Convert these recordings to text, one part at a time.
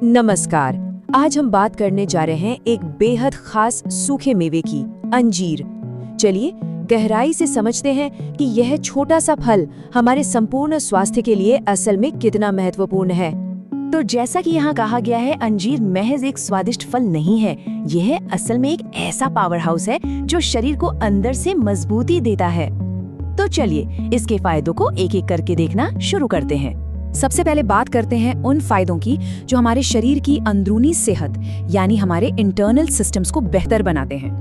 नमस्कार। आज हम बात करने जा रहे हैं एक बेहद खास सूखे मेवे की, अंजीर। चलिए गहराई से समझते हैं कि यह छोटा सा फल हमारे संपूर्ण स्वास्थ्य के लिए असल में कितना महत्वपूर्ण है। तो जैसा कि यहाँ कहा गया है, अंजीर महज एक स्वादिष्ट फल नहीं है, यह असल में एक ऐसा पावर हाउस है जो शरीर को अंदर से मजबूती देता है। तो चलिए इसके फायदों को एक एक करके देखना शुरू करते हैं। सबसे पहले बात करते हैं उन फायदों की जो हमारे शरीर की अंदरूनी सेहत यानी हमारे इंटरनल सिस्टम्स को बेहतर बनाते हैं।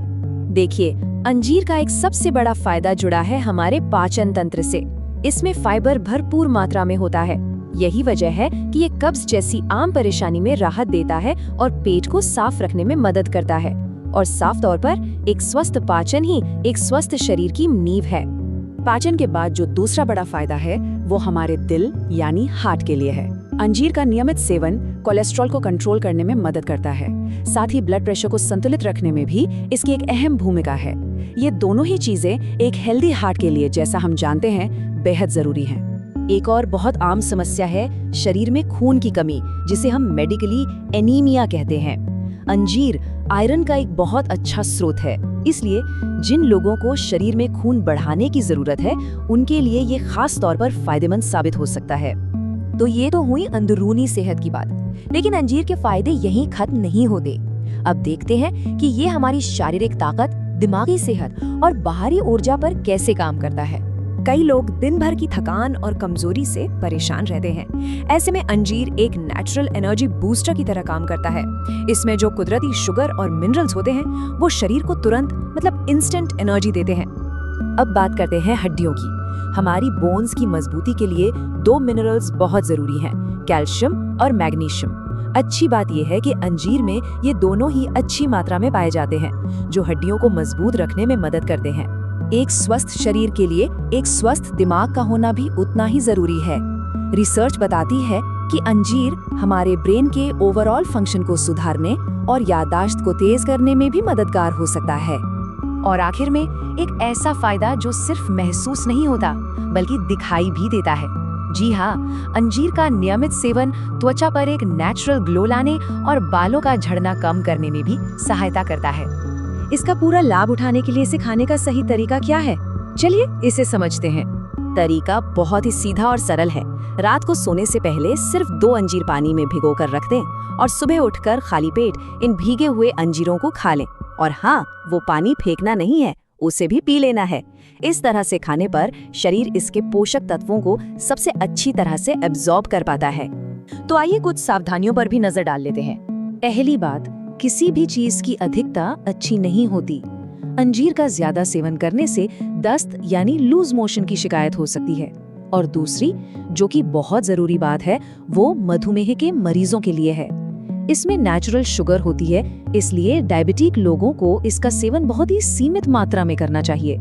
देखिए, अंजीर का एक सबसे बड़ा फायदा जुड़ा है हमारे पाचन तंत्र से। इसमें फाइबर भरपूर मात्रा में होता है। यही वजह है कि ये कब्ज जैसी आम परेशानी में राहत देता है और पेट को साफ रखने में मदद करता है। और साफ तौर पर एक स्वस्थ पाचन ही एक स्वस्थ शरीर की नींव है। पाचन के बाद जो दूसरा बड़ा फायदा है वो हमारे दिल यानी हार्ट के लिए है। अंजीर का नियमित सेवन कोलेस्ट्रॉल को कंट्रोल करने में मदद करता है। साथ ही ब्लड प्रेशर को संतुलित रखने में भी इसकी एक अहम भूमिका है। ये दोनों ही चीजें एक हेल्दी हार्ट के लिए, जैसा हम जानते हैं, बेहद जरूरी हैं। एक और बहुत आम समस्या है शरीर में खून की कमी, जिसे हम मेडिकली एनीमिया कहते हैं। अंजीर आयरन का एक बहुत अच्छा स्रोत है, इसलिए जिन लोगों को शरीर में खून बढ़ाने की जरूरत है उनके लिए ये खास तौर पर फायदेमंद साबित हो सकता है। तो ये तो हुई अंदरूनी सेहत की बात, लेकिन अंजीर के फायदे यहीं खत्म नहीं होते। अब देखते हैं कि ये हमारी शारीरिक ताकत, दिमागी सेहत और बाहरी ऊर्जा पर कैसे काम करता है। कई लोग दिन भर की थकान और कमजोरी से परेशान रहते हैं। ऐसे में अंजीर एक नेचुरल एनर्जी बूस्टर की तरह काम करता है। इसमें जो कुदरती शुगर और मिनरल्स होते हैं वो शरीर को तुरंत इंस्टेंट एनर्जी देते हैं। अब बात करते हैं हड्डियों की। हमारी बोन्स की मजबूती के लिए दो मिनरल्स बहुत जरूरी हैं, कैल्शियम और मैग्नीशियम। अच्छी बात यह है कि अंजीर में ये दोनों ही अच्छी मात्रा में पाए जाते हैं, जो हड्डियों को मजबूत रखने में मदद करते हैं। एक स्वस्थ शरीर के लिए एक स्वस्थ दिमाग का होना भी उतना ही जरूरी है। रिसर्च बताती है कि अंजीर हमारे ब्रेन के ओवरऑल फंक्शन को सुधारने और याददाश्त को तेज करने में भी मददगार हो सकता है। और आखिर में एक ऐसा फायदा जो सिर्फ महसूस नहीं होता बल्कि दिखाई भी देता है। जी हाँ, अंजीर का नियमित सेवन त्वचा पर एक नेचुरल ग्लो लाने और बालों का झड़ना कम करने में भी सहायता करता है। इसका पूरा लाभ उठाने के लिए इसे खाने का सही तरीका क्या है? चलिए इसे समझते हैं। तरीका बहुत ही सीधा और सरल है। रात को सोने से पहले सिर्फ 2 अंजीर पानी में भिगोकर रख दें और सुबह उठकर खाली पेट इन भीगे हुए अंजीरों को खा लें। और हाँ, वो पानी फेंकना नहीं है, उसे भी पी लेना है। इस तरह से खाने पर शरीर इसके पोषक तत्वों को सबसे अच्छी तरह से एब्जॉर्ब कर पाता है। तो आइए कुछ सावधानियों पर भी नजर डाल लेते हैं। पहली बात, किसी भी चीज की अधिकता अच्छी नहीं होती। अंजीर का ज्यादा सेवन करने से दस्त यानी लूज मोशन की शिकायत हो सकती है। और दूसरी, जो कि बहुत जरूरी बात है, वो मधुमेह के मरीजों के लिए है। इसमें नेचुरल शुगर होती है, इसलिए डायबिटिक लोगों को इसका सेवन बहुत ही सीमित मात्रा में करना चाहिए।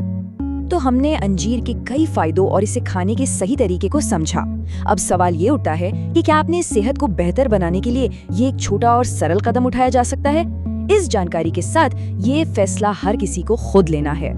तो हमने अंजीर के कई फायदों और इसे खाने के सही तरीके को समझा। अब सवाल ये उठता है कि क्या अपनी सेहत को बेहतर बनाने के लिए ये एक छोटा और सरल कदम उठाया जा सकता है? इस जानकारी के साथ ये फैसला हर किसी को खुद लेना है।